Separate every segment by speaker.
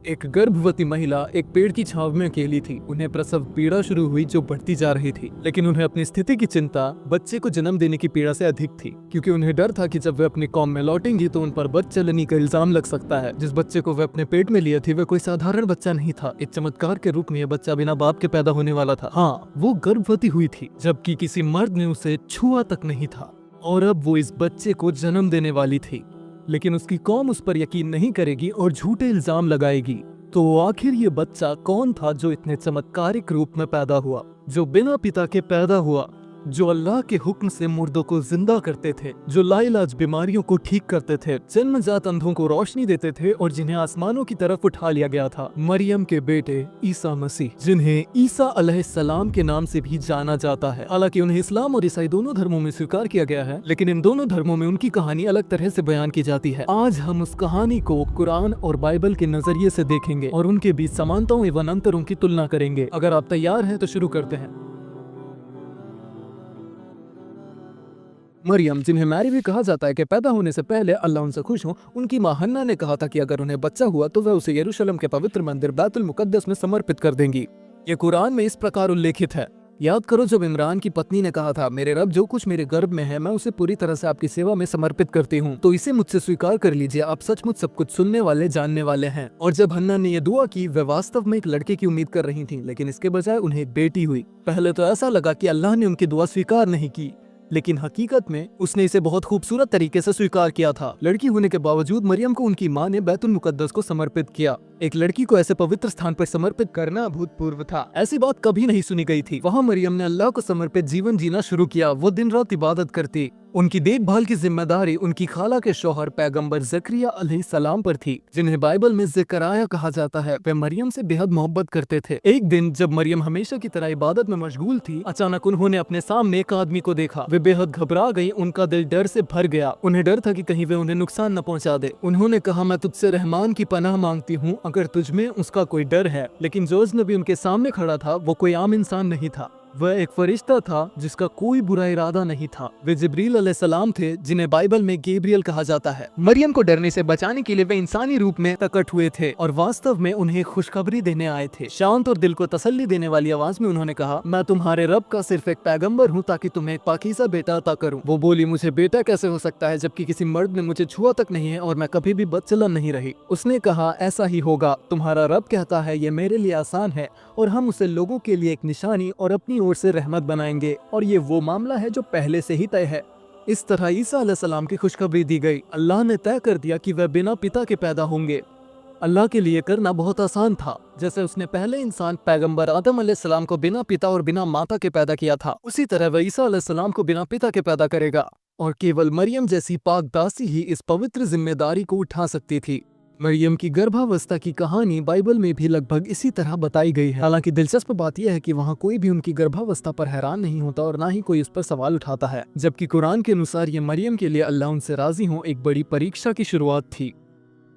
Speaker 1: एक गर्भवती महिला एक पेड़ की छांव में अकेली थी। उन्हें प्रसव पीड़ा शुरू हुई जो बढ़ती जा रही थी, लेकिन उन्हें अपनी स्थिति की चिंता बच्चे को जन्म देने की पीड़ा से अधिक थी, क्योंकि उन्हें डर था कि जब वे अपनी कौम में लौटेंगी तो उन पर बदचलनी का इल्जाम लग सकता है। जिस बच्चे को वे अपने पेट में लिए थे वह कोई साधारण बच्चा नहीं था। एक चमत्कार के रूप में यह बच्चा बिना बाप के पैदा होने वाला था। हाँ, वो गर्भवती हुई थी, जबकि किसी मर्द ने उसे छुआ तक नहीं था, और अब वो इस बच्चे को जन्म देने वाली थी। लेकिन उसकी कौम उस पर यकीन नहीं करेगी और झूठे इल्जाम लगाएगी। तो आखिर ये बच्चा कौन था जो इतने चमत्कारिक रूप में पैदा हुआ, जो बिना पिता के पैदा हुआ, जो अल्लाह के हुक्म से मुर्दों को जिंदा करते थे, जो लाइलाज बीमारियों को ठीक करते थे, जन्मजात अंधों को रोशनी देते थे और जिन्हें आसमानों की तरफ उठा लिया गया था? मरियम के बेटे ईसा मसीह, जिन्हें ईसा अलैहिस्सलाम के नाम से भी जाना जाता है। हालांकि उन्हें इस्लाम और ईसाई दोनों धर्मों में स्वीकार किया गया है, लेकिन इन दोनों धर्मों में उनकी कहानी अलग तरह से बयान की जाती है। आज हम उस कहानी को कुरान और बाइबल के नजरिए से देखेंगे और उनके बीच समानताओं एवं अंतरों की तुलना करेंगे। अगर आप तैयार हैं तो शुरू करते हैं। मरियम, जिन्हें मैरी भी कहा जाता है, कि पैदा होने से पहले अल्लाह उनसे खुश हो, उनकी मां हन्ना ने कहा था कि अगर उन्हें बच्चा हुआ तो वह उसे यरूशलेम के पवित्र मंदिर बैतुल मुकद्दस में समर्पित कर देंगी। ये कुरान में इस प्रकार उल्लेखित है। याद करो जब इमरान की पत्नी ने कहा था, मेरे रब, जो कुछ मेरे गर्भ में है मैं उसे पूरी तरह से आपकी सेवा में समर्पित करती हूँ, तो इसे मुझसे स्वीकार कर लीजिए, आप सचमुच सब कुछ सुनने वाले, जानने वाले हैं। और जब हन्ना ने यह दुआ की, वह वास्तव में एक लड़के की उम्मीद कर रही थी, लेकिन इसके बजाय उन्हें बेटी हुई। पहले तो ऐसा लगा कि अल्लाह ने उनकी दुआ स्वीकार नहीं की, लेकिन हकीकत में उसने इसे बहुत खूबसूरत तरीके से स्वीकार किया था। लड़की होने के बावजूद मरियम को उनकी मां ने बैतुल मुकद्दस को समर्पित किया। एक लड़की को ऐसे पवित्र स्थान पर समर्पित करना अभूतपूर्व था। ऐसी बात कभी नहीं सुनी गई थी। वहाँ मरियम ने अल्लाह को समर्पित जीवन जीना शुरू किया। वो दिन रात इबादत करती। उनकी देखभाल की जिम्मेदारी उनकी खाला के शौहर पैगंबर ज़करिया अलैहिस्सलाम पर थी, जिन्हें बाइबल में ज़कराया कहा जाता है। वे मरियम से बेहद मोहब्बत करते थे। एक दिन जब मरियम हमेशा की तरह इबादत में मशगूल थी, अचानक उन्होंने अपने सामने एक आदमी को देखा। वे बेहद घबरा गई। उनका दिल डर से भर गया। उन्हें डर था कि कहीं वे उन्हें नुकसान न पहुंचा दे। उन्होंने कहा, मैं तुझसे रहमान की पनाह मांगती हूँ अगर तुझमें उसका कोई डर है। लेकिन जो अजनबी उनके सामने खड़ा था वो कोई आम इंसान नहीं था। वह एक फरिश्ता था जिसका कोई बुरा इरादा नहीं था। वे जिब्रील अलैहिस्सलाम थे, जिन्हें बाइबल में गैब्रियल कहा जाता है। मरियम को डरने से बचाने के लिए वे इंसानी रूप में प्रकट हुए थे और वास्तव में उन्हें खुशखबरी देने आए थे। शांत और दिल को तसल्ली देने वाली आवाज में उन्होंने कहा, मैं तुम्हारे रब का सिर्फ एक पैगंबर हूँ ताकि तुम्हें एक पाकीज़ा बेटा अता करूँ। वो बोली, मुझे बेटा कैसे हो सकता है जबकि किसी मर्द ने मुझे छुआ तक नहीं है और मैं कभी भी बदचलन नहीं रही। उसने कहा, ऐसा ही होगा। तुम्हारा रब कहता है ये मेरे लिए आसान है और हम उसे लोगों के लिए एक निशानी और अपनी ओर से रहमत बनाएंगे, और ये वो मामला है जो पहले से ही तय है। इस तरह ईसा अलैहिस्सलाम की खुशखबरी दी गई। अल्लाह ने तय कर दिया कि वह बिना पिता के पैदा होंगे। अल्लाह के लिए करना बहुत आसान था। जैसे उसने पहले इंसान पैगंबर आदम अलैहिस्सलाम को बिना पिता और बिना माता के पैदा किया था, उसी तरह वह ईसा अलैहिस्सलाम को बिना पिता के पैदा करेगा। और केवल मरियम जैसी पाक दासी ही इस पवित्र जिम्मेदारी को उठा सकती थी। मरियम की गर्भावस्था की कहानी बाइबल में भी लगभग इसी तरह बताई गई है। हालांकि दिलचस्प बात यह है कि वहाँ कोई भी उनकी गर्भावस्था पर हैरान नहीं होता और ना ही कोई उस पर सवाल उठाता है, जबकि कुरान के अनुसार ये मरियम के लिए अल्लाह उनसे राजी हो एक बड़ी परीक्षा की शुरुआत थी।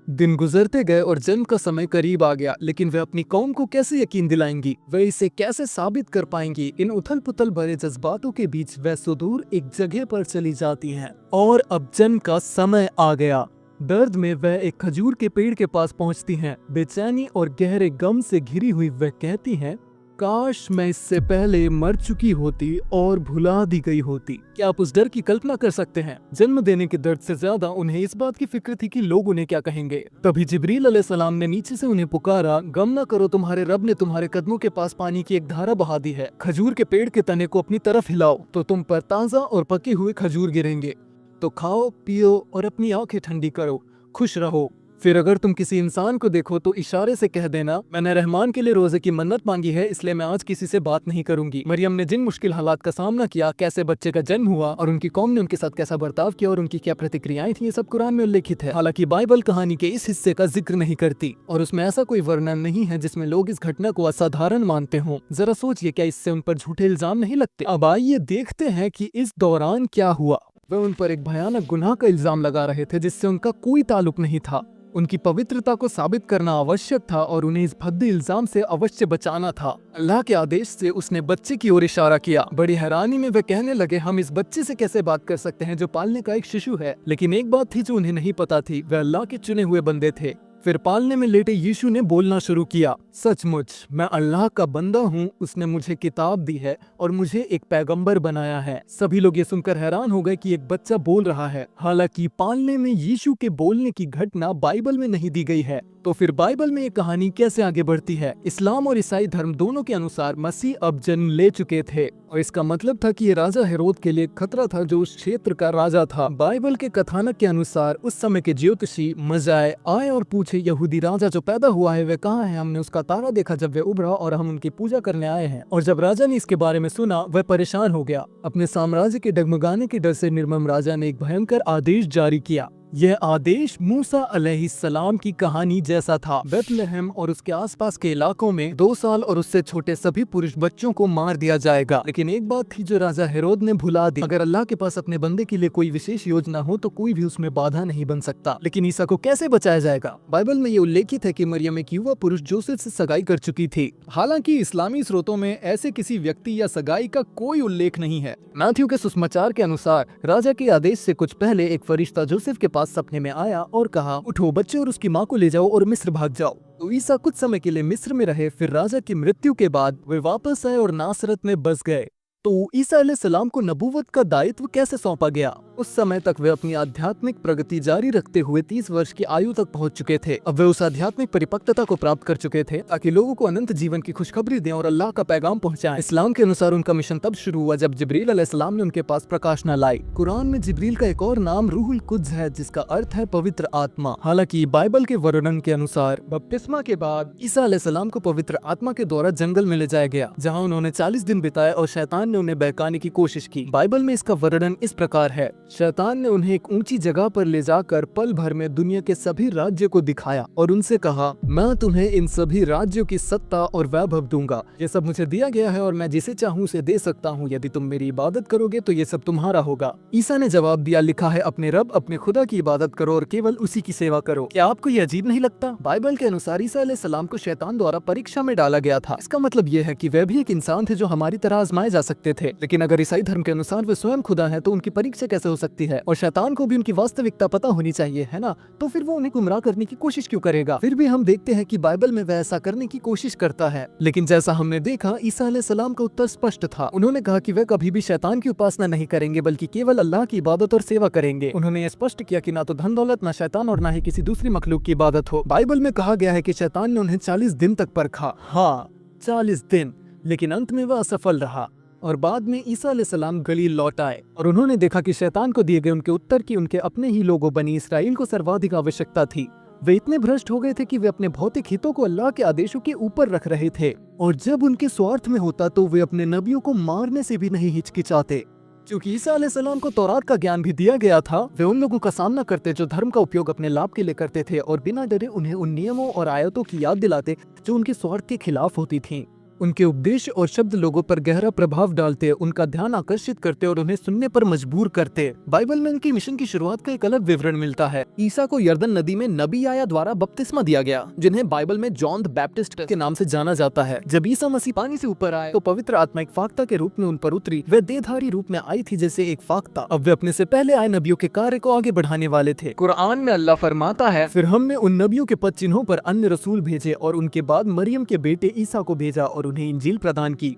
Speaker 1: दिन गुजरते गए और जन्म का समय करीब आ गया, लेकिन वे अपनी कौम को कैसे यकीन दिलाएंगी, वे इसे कैसे साबित कर पाएंगी? इन उथल पुथल भरे जज्बातों के बीच वे सुदूर एक जगह पर चली जाती हैं और अब जन्म का समय आ गया। दर्द में वह एक खजूर के पेड़ के पास पहुंचती हैं। बेचैनी और गहरे गम से घिरी हुई वह कहती हैं, काश मैं इससे पहले मर चुकी होती और भुला दी गई होती। क्या आप उस डर की कल्पना कर सकते हैं? जन्म देने के दर्द से ज्यादा उन्हें इस बात की फिक्र थी कि लोग उन्हें क्या कहेंगे। तभी जिब्रील अलैहिस्सलाम ने नीचे से उन्हें पुकारा, गम न करो, तुम्हारे रब ने तुम्हारे कदमों के पास पानी की एक धारा बहा दी है। खजूर के पेड़ के तने को अपनी तरफ हिलाओ तो तुम पर ताजा और पके हुए खजूर गिरेंगे। तो खाओ, पियो और अपनी आंखें ठंडी करो, खुश रहो। फिर अगर तुम किसी इंसान को देखो तो इशारे से कह देना, मैंने रहमान के लिए रोजे की मन्नत मांगी है, इसलिए मैं आज किसी से बात नहीं करूंगी। मरियम ने जिन मुश्किल हालात का सामना किया, कैसे बच्चे का जन्म हुआ और उनकी कौम ने उनके साथ कैसा बर्ताव किया और उनकी क्या प्रतिक्रियाएं थी, ये सब कुरान में उल्लेखित है। हालांकि बाइबल कहानी के इस हिस्से का जिक्र नहीं करती और उसमें ऐसा कोई वर्णन नहीं है जिसमें लोग इस घटना को असाधारण मानते हों। जरा सोचिए, क्या इससे उन पर झूठे इल्जाम नहीं लगते? अब आइए देखते हैं कि इस दौरान क्या हुआ। वे उन पर एक भयानक गुनाह का इल्जाम लगा रहे थे जिससे उनका कोई ताल्लुक नहीं था। उनकी पवित्रता को साबित करना आवश्यक था और उन्हें इस भद्दे इल्जाम से अवश्य बचाना था। अल्लाह के आदेश से उसने बच्चे की ओर इशारा किया। बड़ी हैरानी में वे कहने लगे, हम इस बच्चे से कैसे बात कर सकते हैं जो पालने का एक शिशु है। लेकिन एक बात थी जो उन्हें नहीं पता थी, वे अल्लाह के चुने हुए बंदे थे। फिर पालने में लेटे यीशु ने बोलना शुरू किया, सचमुच मैं अल्लाह का बंदा हूँ, उसने मुझे किताब दी है और मुझे एक पैगंबर बनाया है। सभी लोग ये सुनकर हैरान हो गए कि एक बच्चा बोल रहा है। हालांकि पालने में यीशु के बोलने की घटना बाइबल में नहीं दी गई है, तो फिर बाइबल में ये कहानी कैसे आगे बढ़ती है? इस्लाम और ईसाई धर्म दोनों के अनुसार मसीह अब जन्म ले चुके थे और इसका मतलब था कि ये राजा हेरोद के लिए खतरा था, जो उस क्षेत्र का राजा था। बाइबल के कथानक के अनुसार उस समय के ज्योतिषी मजाए आए और पूछे, यहूदी राजा जो पैदा हुआ है वह कहाँ है? हमने उसका तारा देखा जब वह उभरा और हम उनकी पूजा करने आए हैं। और जब राजा ने इसके बारे में सुना वह परेशान हो गया। अपने साम्राज्य के डगमगाने के डर से निर्मम राजा ने एक भयंकर आदेश जारी किया। यह आदेश मूसा अलैहिस्सलाम की कहानी जैसा था। बेथलेहम और उसके आसपास के इलाकों में 2 साल और उससे छोटे सभी पुरुष बच्चों को मार दिया जाएगा। लेकिन एक बात थी जो राजा हेरोद ने भुला दी। अगर अल्लाह के पास अपने बंदे के लिए कोई विशेष योजना हो तो कोई भी उसमें बाधा नहीं बन सकता। लेकिन ईसा को कैसे बचाया जाएगा? बाइबल में ये उल्लेखित है कि मरियम एक युवा पुरुष जोसेफ से सगाई कर चुकी थी। हालांकि इस्लामी स्रोतों में ऐसे किसी व्यक्ति या सगाई का कोई उल्लेख नहीं है। मैथ्यू के सुसमाचार के अनुसार राजा के आदेश से कुछ पहले एक फरिश्ता जोसेफ के सपने में आया और कहा, उठो बच्चे और उसकी माँ को ले जाओ और मिस्र भाग जाओ। तो ईसा कुछ समय के लिए मिस्र में रहे। फिर राजा की मृत्यु के बाद वे वापस आए और नासरत में बस गए। तो ईसा अलैहिस्सलाम को नबूवत का दायित्व कैसे सौंपा गया? उस समय तक वे अपनी आध्यात्मिक प्रगति जारी रखते हुए 30 वर्ष की आयु तक पहुंच चुके थे। अब वे उस आध्यात्मिक परिपक्वता को प्राप्त कर चुके थे ताकि लोगों को अनंत जीवन की खुशखबरी दें और अल्लाह का पैगाम पहुंचाएं। इस्लाम के अनुसार उनका मिशन तब शुरू हुआ जब जिब्रील अलैहिस्सलाम ने उनके पास प्रकाशना लाई। कुरान में जिब्रील का एक और नाम रूहुल कुद्स है, जिसका अर्थ है पवित्र आत्मा। हालांकि बाइबल के वर्णन के अनुसार बपतिस्मा के बाद ईसा अलैहिस्सलाम को पवित्र आत्मा के द्वारा जंगल में ले जाया गया, जहाँ उन्होंने 40 दिन बिताए और शैतान ने उन्हें बहकाने की कोशिश की। बाइबल में इसका वर्णन इस प्रकार है, शैतान ने उन्हें एक ऊंची जगह पर ले जाकर पल भर में दुनिया के सभी राज्यों को दिखाया और उनसे कहा, मैं तुम्हें इन सभी राज्यों की सत्ता और वैभव दूंगा। ये सब मुझे दिया गया है और मैं जिसे चाहूँ उसे दे सकता हूँ। यदि तुम मेरी इबादत करोगे तो ये सब तुम्हारा होगा। ईसा ने जवाब दिया, लिखा है, अपने रब अपने खुदा की इबादत करो और केवल उसी की सेवा करो। क्या आपको ये अजीब नहीं लगता? बाइबल के अनुसार ईसा अलैहिस्सलाम को शैतान द्वारा परीक्षा में डाला गया था। इसका मतलब ये है कि वे भी एक इंसान थे जो हमारी तरह आजमाए जा सकते थे। लेकिन अगर ईसाई धर्म के अनुसार वे स्वयं खुदा है तो उनकी परीक्षा कैसे हो सकती है? और शैतान को भी उनकी वास्तविकता पता होनी चाहिए, है ना? तो फिर वो उन्हें गुमराह करने की कोशिश क्यों करेगा? फिर भी हम देखते हैं कि बाइबल में वह ऐसा करने की कोशिश करता है। लेकिन जैसा हमने देखा, ईसा अलैहिस्सलाम का उत्तर स्पष्ट था। उन्होंने कहा कि वे कभी भी शैतान की उपासना नहीं करेंगे बल्कि केवल अल्लाह की इबादत और सेवा करेंगे। उन्होंने यह स्पष्ट किया कि ना तो धन दौलत, ना शैतान और ना ही किसी दूसरी मखलूक की इबादत हो। बाइबल में कहा गया है कि शैतान ने उन्हें 40 दिन तक परखा। हाँ, 40 दिन। लेकिन अंत में वह असफल रहा और बाद में ईसा अलैहिस्सलाम गलील लौट आए और उन्होंने देखा कि शैतान को दिए गए उनके उत्तर की उनके अपने ही लोगों बनी इसराइल को सर्वाधिक आवश्यकता थी। वे इतने भ्रष्ट हो गए थे कि वे अपने भौतिक हितों को अल्लाह के आदेशों के ऊपर रख रहे थे और जब उनके स्वार्थ में होता तो वे अपने नबियों को मारने से भी नहीं हिचकिचाते। क्योंकि ईसा अलैहिस्सलाम को तौरात का ज्ञान भी दिया गया था, वे उन लोगों का सामना करते जो धर्म का उपयोग अपने लाभ के लिए करते थे और बिना डरे उन्हें उन नियमों और आयतों की याद दिलाते जो उनके स्वार्थ के खिलाफ होती थीं। उनके उपदेश और शब्द लोगों पर गहरा प्रभाव डालते, उनका ध्यान आकर्षित करते और उन्हें सुनने पर मजबूर करते। बाइबल में उनकी मिशन की शुरुआत का एक अलग विवरण मिलता है। ईसा को यर्दन नदी में नबी याया द्वारा बपतिस्मा दिया गया, जिन्हें बाइबल में जॉन द बैप्टिस्ट के नाम से जाना जाता है। जब ईसा मसीह पानी से ऊपर आए तो पवित्र आत्मा एक फाख्ता के रूप में उन पर उतरी। वे देहधारी रूप में आई थी जैसे एक फाख्ता। अब वे अपने से पहले आए नबियों के कार्य को आगे बढ़ाने वाले थे। कुरान में अल्लाह फरमाता है, फिर हमने उन नबियों के पद चिन्हों पर अन्य रसूल भेजे और उनके बाद मरियम के बेटे ईसा को भेजा और उन्हें इंजील प्रदान की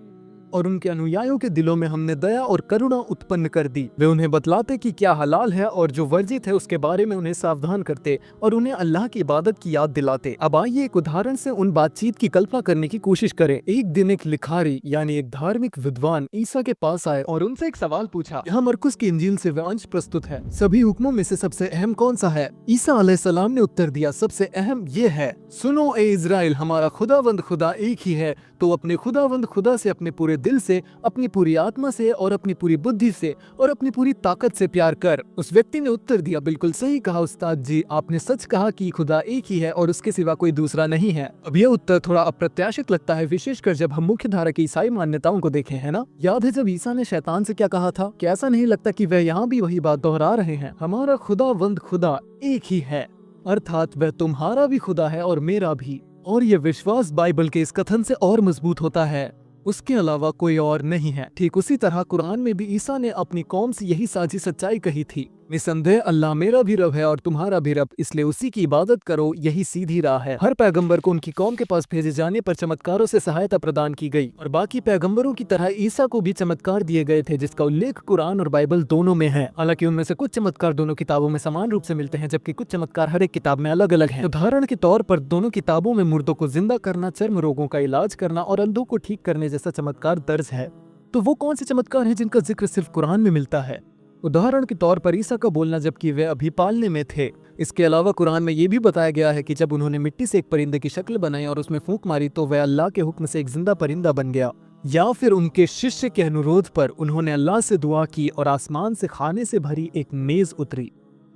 Speaker 1: और उनके अनुयायियों के दिलों में हमने दया और करुणा उत्पन्न कर दी। वे उन्हें बतलाते कि क्या हलाल है और जो वर्जित है उसके बारे में उन्हें सावधान करते और उन्हें अल्लाह की इबादत की याद दिलाते। अब आइए एक उदाहरण से उन बातचीत की कल्पना करने की कोशिश करें। एक दिन एक लिखारी यानी एक धार्मिक विद्वान ईसा के पास आए और उनसे एक सवाल पूछा। यहाँ मरकुस की इंजील से वह अंश प्रस्तुत है। सभी हुक्मों में से सबसे अहम कौन सा है? ईसा अलैहिस्सलाम ने उत्तर दिया, सबसे अहम ये है, सुनो ए इज़राइल, हमारा खुदावंद खुदा एक ही है, तो अपने खुदावंद खुदा से अपने पूरे दिल से, अपनी पूरी आत्मा से और अपनी पूरी बुद्धि से और अपनी पूरी ताकत से प्यार कर। उस व्यक्ति ने उत्तर दिया, बिल्कुल सही कहा उस्ताद जी, आपने सच कहा कि खुदा एक ही है और उसके सिवा कोई दूसरा नहीं है। अब यह उत्तर थोड़ा अप्रत्याशित लगता है, विशेषकर जब हम मुख्य धारा की ईसाई मान्यताओं को देखें, है ना? याद है जब ईसा ने शैतान से क्या कहा था? क्या ऐसा नहीं लगता कि वह यहाँ भी वही बात दोहरा रहे हैं? हमारा खुदावंद खुदा एक ही है, अर्थात वह तुम्हारा भी खुदा है और मेरा भी। और ये विश्वास बाइबल के इस कथन से और मजबूत होता है, उसके अलावा कोई और नहीं है। ठीक उसी तरह कुरान में भी ईसा ने अपनी कौम से यही साझी सच्चाई कही थी। निसंदेह अल्लाह मेरा भी रब है और तुम्हारा भी रब, इसलिए उसी की इबादत करो, यही सीधी राह है। हर पैगंबर को उनकी कौम के पास भेजे जाने पर चमत्कारों से सहायता प्रदान की गई और बाकी पैगंबरों की तरह ईसा को भी चमत्कार दिए गए थे, जिसका उल्लेख कुरान और बाइबल दोनों में है। हालांकि उनमें से कुछ चमत्कार दोनों किताबों में समान रूप से मिलते हैं, जबकि कुछ चमत्कार हर एक किताब में अलग अलग हैं। उदाहरण के तौर पर दोनों किताबों में मुर्दों को जिंदा करना, चर्म रोगों का इलाज करना और अंधों को ठीक करने जैसा चमत्कार दर्ज है। तो वो कौन से चमत्कार हैं जिनका जिक्र सिर्फ कुरान में मिलता है? उदाहरण के तौर पर ईसा का बोलना जबकि वे अभी पालने में थे। इसके अलावा कुरान में ये भी बताया गया है कि जब उन्होंने मिट्टी से एक परिंदे की शक्ल बनाई और उसमें फूंक मारी तो वह अल्लाह के हुक्म से एक जिंदा परिंदा बन गया। या फिर उनके शिष्य के अनुरोध पर उन्होंने अल्लाह से दुआ की और आसमान से खाने से भरी एक मेज उतरी।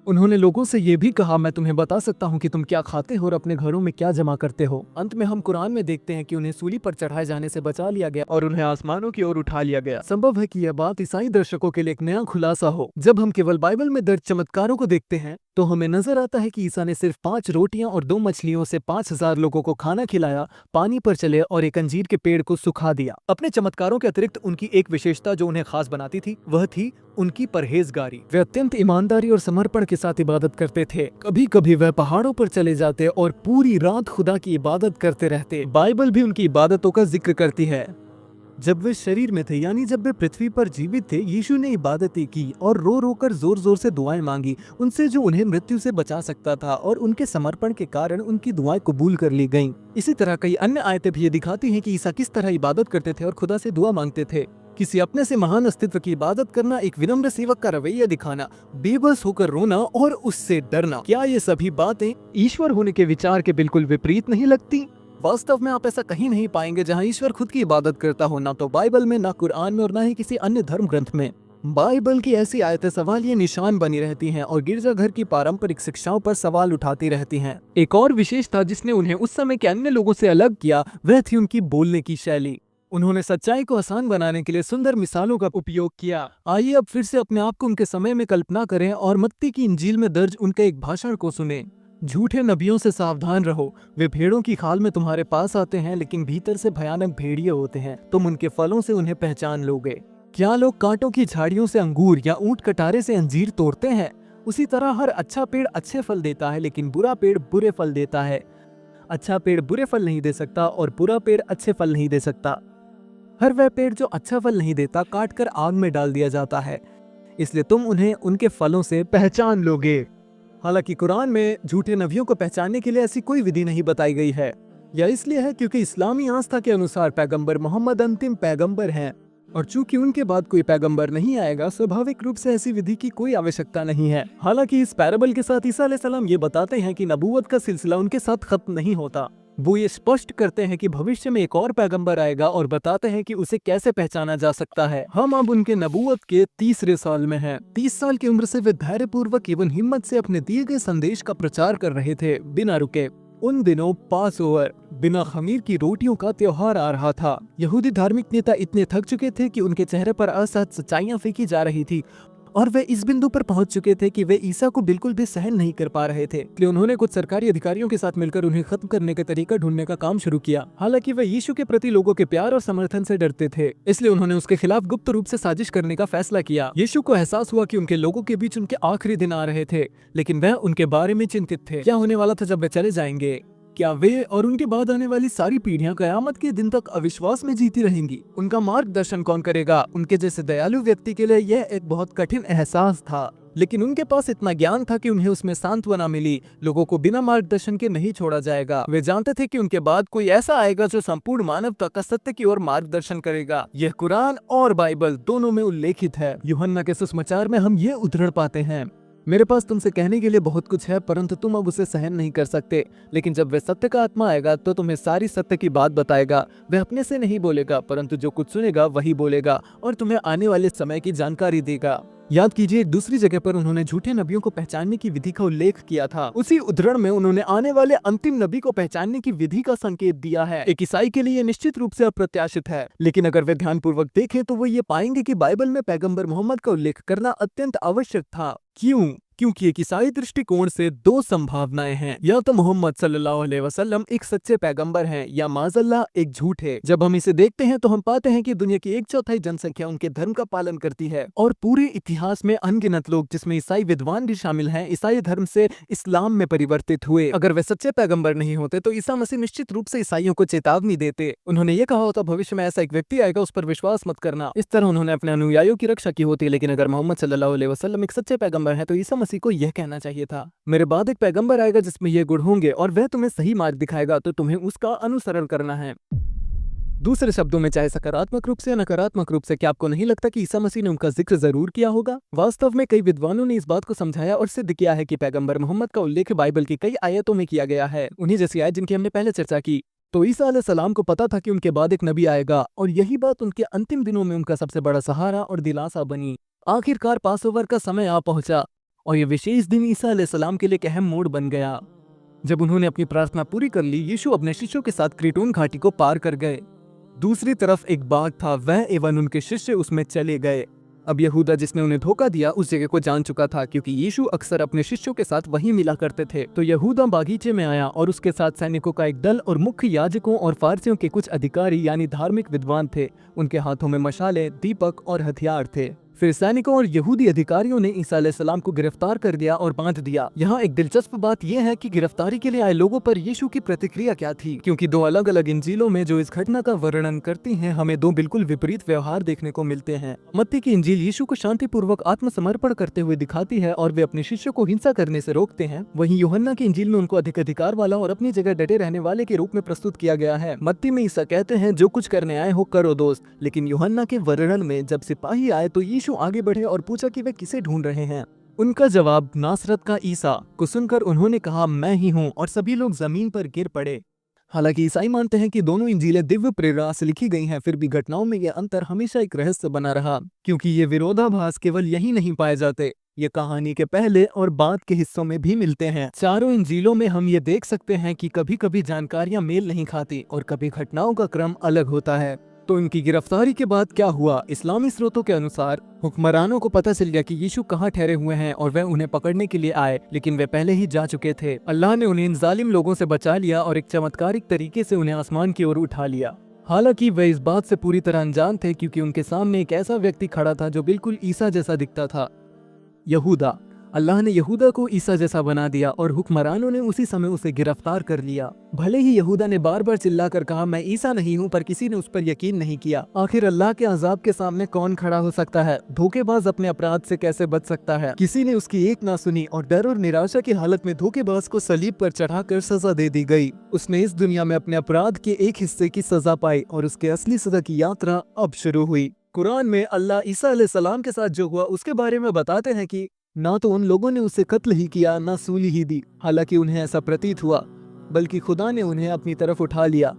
Speaker 1: उन्होंने लोगों से ये भी कहा, मैं तुम्हें बता सकता हूँ कि तुम क्या खाते हो और अपने घरों में क्या जमा करते हो। अंत में हम कुरान में देखते हैं कि उन्हें सूली पर चढ़ाए जाने से बचा लिया गया और उन्हें आसमानों की ओर उठा लिया गया। संभव है कि यह बात ईसाई दर्शकों के लिए एक नया खुलासा हो। जब हम केवल बाइबल में दर्ज चमत्कारों को देखते हैं तो हमें नजर आता है कि ईसा ने सिर्फ 5 रोटियां और 2 मछलियों से 5000 लोगों को खाना खिलाया, पानी पर चले और एक अंजीर के पेड़ को सुखा दिया। अपने चमत्कारों के अतिरिक्त उनकी एक विशेषता जो उन्हें खास बनाती थी वह थी उनकी परहेजगारी। वे अत्यंत ईमानदारी और समर्पण के साथ इबादत करते थे। कभी कभी वह पहाड़ों पर चले जाते और पूरी रात खुदा की इबादत करते रहते। बाइबल भी उनकी इबादतों का जिक्र करती है। जब वे शरीर में थे, यानी जब वे पृथ्वी पर जीवित थे, यीशु ने इबादतें की और रो रो कर जोर जोर से दुआएं मांगी उनसे जो उन्हें मृत्यु से बचा सकता था, और उनके समर्पण के कारण उनकी दुआएं कबूल कर ली गईं। इसी तरह कई अन्य आयतें भी ये दिखाती हैं कि ईसा किस तरह इबादत करते थे और खुदा से दुआ मांगते थे। किसी अपने से महान अस्तित्व की इबादत करना, एक विनम्र सेवक का रवैया दिखाना, बेबस होकर रोना और उससे डरना, क्या ये सभी बातें ईश्वर होने के विचार के बिल्कुल विपरीत नहीं लगती? वास्तव में आप ऐसा कहीं नहीं पाएंगे जहां ईश्वर खुद की इबादत करता हो, ना तो बाइबल में, ना कुरान में और ना ही किसी अन्य धर्म ग्रंथ में। बाइबल की ऐसी आयतें सवालिया निशान बनी रहती हैं और गिरजाघर की पारंपरिक शिक्षाओं पर सवाल उठाती रहती हैं। एक और विशेषता जिसने उन्हें उस समय के अन्य लोगों से अलग किया वह थी उनकी बोलने की शैली। उन्होंने सच्चाई को आसान बनाने के लिए सुंदर मिसालों का उपयोग किया। आइए अब फिर से अपने आप को उनके समय में कल्पना करें और मत्ती की इंजील में दर्ज उनके एक भाषण को सुने। झूठे नबियों से सावधान रहो, वे भेड़ों की खाल में तुम्हारे पास आते हैं लेकिन भीतर से भयानक भेड़िए होते हैं। तुम उनके फलों से उन्हें पहचान लोगे। क्या लोग कांटों की झाड़ियों से अंगूर या ऊंट कटारे से अंजीर तोड़ते हैं? उसी तरह हर अच्छा पेड़ अच्छे फल देता है लेकिन बुरा पेड़ बुरे फल देता है। अच्छा पेड़ बुरे फल नहीं दे सकता और बुरा पेड़ अच्छे फल नहीं दे सकता। हर वह पेड़ जो अच्छा फल नहीं देता काटकर आग में डाल दिया जाता है। इसलिए तुम उन्हें उनके फलों से पहचान लोगे। हालांकि कुरान में झूठे नबियों को पहचानने के लिए ऐसी कोई विधि नहीं बताई गई है। यह इसलिए है क्योंकि इस्लामी आस्था के अनुसार पैगंबर मोहम्मद अंतिम पैगंबर हैं और चूंकि उनके बाद कोई पैगंबर नहीं आएगा, स्वाभाविक रूप से ऐसी विधि की कोई आवश्यकता नहीं है। हालांकि इस पैराबल के साथ ईसा अलैहिस्सलाम ये बताते हैं कि नबूवत का सिलसिला उनके साथ खत्म नहीं होता। वो ये स्पष्ट करते हैं कि भविष्य में एक और पैगंबर आएगा और बताते हैं कि उसे कैसे पहचाना जा सकता है। हम अब उनके नबूवत के 30वें साल में हैं। 30 साल की उम्र से वे धैर्यपूर्वक एवं हिम्मत से अपने दिए गए संदेश का प्रचार कर रहे थे बिना रुके। उन दिनों पास ओवर, बिना खमीर की रोटियों का त्योहार आ रहा था। यहूदी धार्मिक नेता इतने थक चुके थे कि उनके चेहरे पर असहज सच्चाइयां फेंकी जा रही थी और वे इस बिंदु पर पहुंच चुके थे कि वे ईसा को बिल्कुल भी सहन नहीं कर पा रहे थे। इसलिए उन्होंने कुछ सरकारी अधिकारियों के साथ मिलकर उन्हें खत्म करने का तरीका ढूंढने का काम शुरू किया। हालांकि वे यीशु के प्रति लोगों के प्यार और समर्थन से डरते थे, इसलिए उन्होंने उसके खिलाफ गुप्त रूप से साजिश करने का फैसला किया। यीशु को एहसास हुआ कि उनके लोगों के बीच उनके आखिरी दिन आ रहे थे, लेकिन वह उनके बारे में चिंतित थे। क्या होने वाला था जब वे चले जाएंगे? क्या वे और उनके बाद आने वाली सारी पीढ़ियां कयामत के दिन तक अविश्वास में जीती रहेंगी? उनका मार्गदर्शन कौन करेगा? उनके जैसे दयालु व्यक्ति के लिए यह एक बहुत कठिन एहसास था, लेकिन उनके पास इतना ज्ञान था कि उन्हें उसमें सांत्वना मिली। लोगों को बिना मार्गदर्शन के नहीं छोड़ा जाएगा। वे जानते थे कि उनके बाद कोई ऐसा आएगा जो संपूर्ण मानवता का सत्य की ओर मार्गदर्शन करेगा। यह कुरान और बाइबल दोनों में उल्लेखित है। यूहन्ना के सुसमाचार में हम ये उद्धरण पाते हैं, मेरे पास तुमसे कहने के लिए बहुत कुछ है परंतु तुम अब उसे सहन नहीं कर सकते। लेकिन जब वह सत्य का आत्मा आएगा तो तुम्हें सारी सत्य की बात बताएगा। वह अपने से नहीं बोलेगा परंतु जो कुछ सुनेगा वही बोलेगा और तुम्हें आने वाले समय की जानकारी देगा। याद कीजिए, एक दूसरी जगह पर उन्होंने झूठे नबियों को पहचानने की विधि का उल्लेख किया था। उसी उद्धरण में उन्होंने आने वाले अंतिम नबी को पहचानने की विधि का संकेत दिया है। एक ईसाई के लिए निश्चित रूप से अप्रत्याशित है, लेकिन अगर वे ध्यानपूर्वक देखें तो वो ये पाएंगे कि बाइबल में पैगंबर मोहम्मद का उल्लेख करना अत्यंत आवश्यक था। क्यों? क्योंकि एक ईसाई दृष्टिकोण से दो संभावनाएं हैं, या तो मोहम्मद सल्लल्लाहु अलैहि वसल्लम एक सच्चे पैगंबर हैं या माज़अल्लाह एक झूठ है। जब हम इसे देखते हैं तो हम पाते हैं कि दुनिया की 1/4 जनसंख्या उनके धर्म का पालन करती है और पूरे इतिहास में अनगिनत लोग, जिसमें ईसाई विद्वान भी शामिल हैं, ईसाई धर्म से इस्लाम में परिवर्तित हुए। अगर वे सच्चे पैगंबर नहीं होते तो ईसा मसीह निश्चित रूप से ईसाइयों को चेतावनी देते। उन्होंने ये कहा होता, भविष्य में ऐसा एक व्यक्ति आएगा, उस पर विश्वास मत करना। इस तरह उन्होंने अपने अनुयायियों की रक्षा की होती। लेकिन अगर मोहम्मद सल्लल्लाहु अलैहि वसल्लम एक सच्चे पैगंबर हैं तो ईसा मसीह को यह कहना चाहिए था, मेरे बाद एक पैगंबर आएगा जिसमें ये गुण होंगे और वह तुम्हें सही मार्ग दिखाएगा, तो तुम्हें उसका अनुसरण करना है। दूसरे शब्दों में, चाहे सकारात्मक रूप से या नकारात्मक रूप से, क्या आपको नहीं लगता कि ईसा मसीह ने उनका जिक्र जरूर किया होगा? वास्तव में कई विद्वानों ने इस बात को समझाया और सिद्ध किया है कि पैगंबर मोहम्मद का उल्लेख बाइबल की कई आयतों में किया गया है, उन्हीं जैसी आयत जिनकी हमने पहले चर्चा की। तो ईसा अलैहिस्सलाम को पता था कि उनके बाद एक नबी आएगा और यही बात उनके अंतिम दिनों में उनका सबसे बड़ा सहारा और दिलासा बनी। आखिरकार पासओवर का समय आ पहुंचा और यह विशेष दिन ईसा अलैहिस्सलाम के लिए एक अहम मोड़ बन गया। जब उन्होंने अपनी प्रार्थना पूरी कर ली, यीशु अपने शिष्यों के साथ क्रीटोन घाटी को पार कर गए। दूसरी तरफ एक बाग था, वह एवं उनके शिष्य उसमें चले गए। अब यहूदा, जिसने उन्हें धोखा दिया, उस जगह को जान चुका था, क्योंकि यीशु अक्सर अपने शिष्यों के साथ वहीं मिला करते थे। तो यहूदा बागीचे में आया और उसके साथ सैनिकों का एक दल और मुख्य याजकों और फारसियों के कुछ अधिकारी यानी धार्मिक विद्वान थे। उनके हाथों में मशाले, दीपक और हथियार थे। फिर सैनिकों और यहूदी अधिकारियों ने ईसा अलैहिस्सलाम को गिरफ्तार कर दिया और बांध दिया। यहाँ एक दिलचस्प बात यह है कि गिरफ्तारी के लिए आए लोगों पर यीशु की प्रतिक्रिया क्या थी, क्योंकि दो अलग अलग इंजीलों में जो इस घटना का वर्णन करती हैं, हमें दो बिल्कुल विपरीत व्यवहार देखने को मिलते हैं। मत्ती की इंजील यीशु को शांतिपूर्वक आत्मसमर्पण करते हुए दिखाती है और वे अपने शिष्यों को हिंसा करने से रोकते हैं। वहीं यूहन्ना की इंजील में उनको अधिक अधिकार वाला और अपनी जगह डटे रहने वाले के रूप में प्रस्तुत किया गया है। मत्ती में ईसा कहते हैं, जो कुछ करने आए हो करो दोस्त, लेकिन यूहन्ना के वर्णन में जब सिपाही आए तो यीशु आगे बढ़े और पूछा कि वे किसे ढूंढ रहे हैं। उनका जवाब नासरत का ईसा को सुनकर उन्होंने कहा, मैं ही हूँ, और सभी लोग जमीन पर गिर पड़े। हालांकि ईसाई मानते हैं कि दोनों इंजीलें दिव्य प्रेरणा से लिखी गई हैं, फिर भी घटनाओं में यह अंतर हमेशा एक रहस्य बना रहा, क्योंकि ये विरोधाभास केवल यही नहीं पाए जाते, ये कहानी के पहले और बाद के हिस्सों में भी मिलते हैं। चारों इंजीलों में हम ये देख सकते हैं कि कभी कभी जानकारियां मेल नहीं खाती और कभी घटनाओं का क्रम अलग होता है। तो इनकी गिरफ्तारी के बाद क्या हुआ? इस्लामी स्रोतों के अनुसार हुक्मरानों को पता चल गया कि यीशु कहाँ ठहरे हुए हैं और वह उन्हें पकड़ने के लिए आए, लेकिन वे पहले ही जा चुके थे। अल्लाह ने उन्हें इन जालिम लोगों से बचा लिया और एक चमत्कारिक तरीके से उन्हें आसमान की ओर उठा लिया। हालांकि वे इस बात से पूरी तरह अनजान थे, क्योंकि उनके सामने एक ऐसा व्यक्ति खड़ा था जो बिल्कुल ईसा जैसा दिखता था, यहूदा। अल्लाह ने यहूदा को ईसा जैसा बना दिया और हुक्मरानों ने उसी समय उसे गिरफ्तार कर लिया। भले ही यहूदा ने बार बार चिल्लाकर कहा, मैं ईसा नहीं हूँ, पर किसी ने उस पर यकीन नहीं किया। आखिर अल्लाह के अजाब के सामने कौन खड़ा हो सकता है? धोखेबाज अपने अपराध से कैसे बच सकता है? किसी ने उसकी एक ना सुनी और डर और निराशा की हालत में धोखेबाज को सलीब पर चढ़ाकर सजा दे दी गई। उसने इस दुनिया में अपने अपराध के एक हिस्से की सजा पाई और उसके असली सजा की यात्रा अब शुरू हुई। कुरान में अल्लाह ईसा अलैहिस्सलाम के साथ जो हुआ उसके बारे में बताते हैं कि ना तो उन लोगों ने उसे कत्ल ही किया, ना सूली ही दी, हालांकि उन्हें ऐसा प्रतीत हुआ, बल्कि खुदा ने उन्हें अपनी तरफ उठा लिया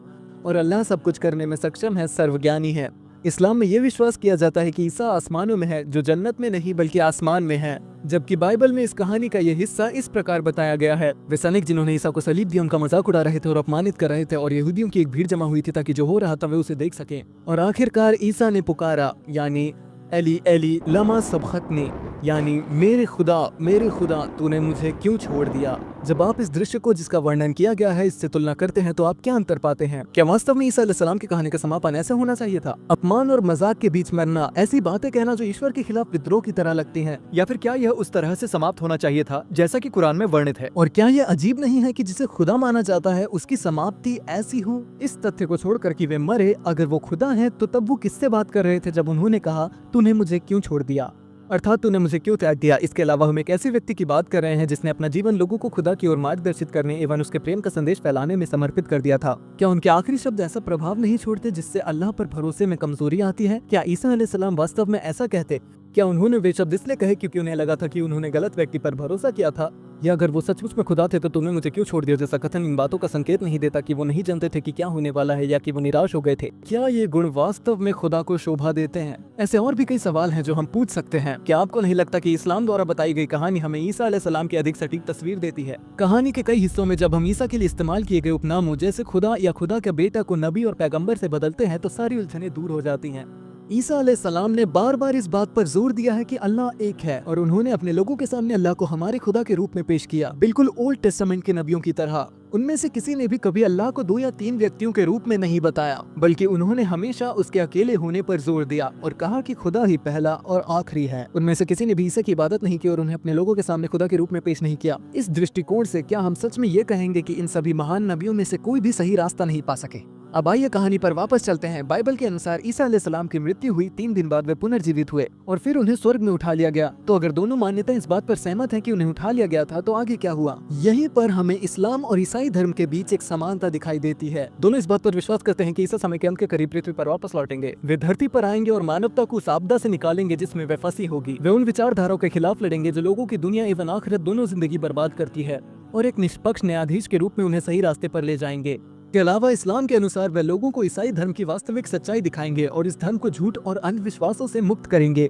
Speaker 1: और अल्लाह सब कुछ करने में सक्षम है, सर्वज्ञानी है। इस्लाम में यह विश्वास किया जाता है कि ईसा आसमानों में है, जो जन्नत में नहीं बल्कि आसमान में है, जबकि बाइबल में इस कहानी का यह हिस्सा इस प्रकार बताया गया है। वे सैनिक जिन्होंने ईसा को सलीब दिया उनका मजाक उड़ा रहे थे और अपमानित कर रहे थे, और यहूदियों की एक भीड़ जमा हुई थी ताकि जो हो रहा था वे उसे देख सकें। और आखिरकार ईसा ने पुकारा, यानी एली एली लमा सबखतनी, यानी मेरे खुदा तूने मुझे क्यों छोड़ दिया। जब आप इस दृश्य को जिसका वर्णन किया गया है इससे तुलना करते हैं तो आप क्या अंतर पाते हैं? क्या वास्तव में ईसा अलैहिस्सलाम की कहानी का समापन ऐसा होना चाहिए था? अपमान और मजाक के बीच मरना, ऐसी बातें कहना जो ईश्वर के खिलाफ विद्रोह की तरह लगती हैं, या फिर क्या यह उस तरह से समाप्त होना चाहिए था जैसा कि कुरान में वर्णित है? और क्या यह अजीब नहीं है कि जिसे खुदा माना जाता है उसकी समाप्ति ऐसी हो? इस तथ्य को छोड़कर कि वे मरे, अगर वो खुदा है तो तब वो किससे बात कर रहे थे जब उन्होंने कहा तूने मुझे क्यों छोड़ दिया, अर्थात तूने मुझे क्यों त्याग दिया? इसके अलावा हम एक ऐसे व्यक्ति की बात कर रहे हैं जिसने अपना जीवन लोगों को खुदा की ओर मार्गदर्शित करने एवं उसके प्रेम का संदेश फैलाने में समर्पित कर दिया था। क्या उनके आखिरी शब्द ऐसा प्रभाव नहीं छोड़ते जिससे अल्लाह पर भरोसे में कमजोरी आती है? क्या ईसा अलैहिस्सलाम वास्तव में ऐसा कहते? क्या उन्होंने वे शब्द इसलिए कहे क्योंकि उन्हें लगा था कि उन्होंने गलत व्यक्ति पर भरोसा किया था? या अगर वो सचमुच में खुदा थे तो तुमने मुझे क्यों छोड़ दिया जैसा कथन इन बातों का संकेत नहीं देता कि वो नहीं जानते थे कि क्या होने वाला है या कि वो निराश हो गए थे? क्या ये गुण वास्तव में खुदा को शोभा देते हैं? ऐसे और भी कई सवाल हैं जो हम पूछ सकते हैं। क्या आपको नहीं लगता कि इस्लाम द्वारा बताई गई कहानी हमें ईसा अलैहिस्सलाम की अधिक सटीक तस्वीर देती है? कहानी के कई हिस्सों में जब हम ईसा के लिए इस्तेमाल किए गए उपनामों जैसे खुदा या खुदा के बेटा को नबी और पैगंबर से बदलते हैं तो सारी उलझनें दूर हो जाती हैं। ईसा अलैहिस्सलाम ने बार बार इस बात पर जोर दिया है कि अल्लाह एक है और उन्होंने अपने लोगों के सामने अल्लाह को हमारे खुदा के रूप में पेश किया, बिल्कुल ओल्ड टेस्टामेंट के नबियों की तरह। उनमें से किसी ने भी कभी अल्लाह को 2 या 3 व्यक्तियों के रूप में नहीं बताया, बल्कि उन्होंने हमेशा उसके अकेले होने पर जोर दिया और कहा कि खुदा ही पहला और आखिरी है। उनमें से किसी ने भी ईसा की इबादत नहीं की और उन्हें अपने लोगों के सामने खुदा के रूप में पेश नहीं किया। इस दृष्टिकोण से क्या हम सच में ये कहेंगे कि इन सभी महान नबियों में से कोई भी सही रास्ता नहीं पा सके? अब आइए कहानी पर वापस चलते हैं। बाइबल के अनुसार ईसा अलैहिस्सलाम की मृत्यु हुई, 3 दिन बाद वे पुनर्जीवित हुए और फिर उन्हें स्वर्ग में उठा लिया गया। तो अगर दोनों मान्यताएं इस बात पर सहमत हैं कि उन्हें उठा लिया गया था, तो आगे क्या हुआ? यहीं पर हमें इस्लाम और ईसाई धर्म के बीच एक समानता दिखाई देती है। दोनों इस बात पर विश्वास करते हैं कि ईसा समय के अंत के करीब पृथ्वी पर वापस लौटेंगे। वे धरती पर आएंगे और मानवता को उस आपदा से निकालेंगे जिसमें वे फंसी होगी। वे उन विचारधाराओं के खिलाफ लड़ेंगे जो लोगों की दुनिया एवं आखिरत दोनों जिंदगी बर्बाद करती है, और एक निष्पक्ष न्यायाधीश के रूप में उन्हें सही रास्ते पर ले जाएंगे। के अलावा इस्लाम के अनुसार वे लोगों को ईसाई धर्म की वास्तविक सच्चाई दिखाएंगे और इस धर्म को झूठ और अंधविश्वासों से मुक्त करेंगे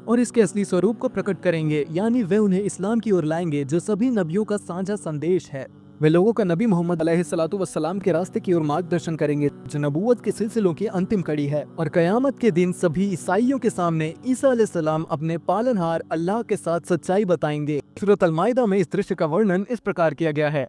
Speaker 1: और इसके असली स्वरूप को प्रकट करेंगे, यानी वे उन्हें इस्लाम की ओर लाएंगे जो सभी नबियों का साझा संदेश है। वे लोगों का नबी मोहम्मद अलैहिस्सलातु वस्सलाम के रास्ते की ओर मार्गदर्शन करेंगे जो नबूवत के सिलसिलों की अंतिम कड़ी है। और कयामत के दिन सभी ईसाइयों के सामने ईसा अलैहिस्सलाम अपने पालनहार अल्लाह के साथ सच्चाई बताएंगे। सूरत अल-माइदा में इस दृश्य का वर्णन इस प्रकार किया गया है।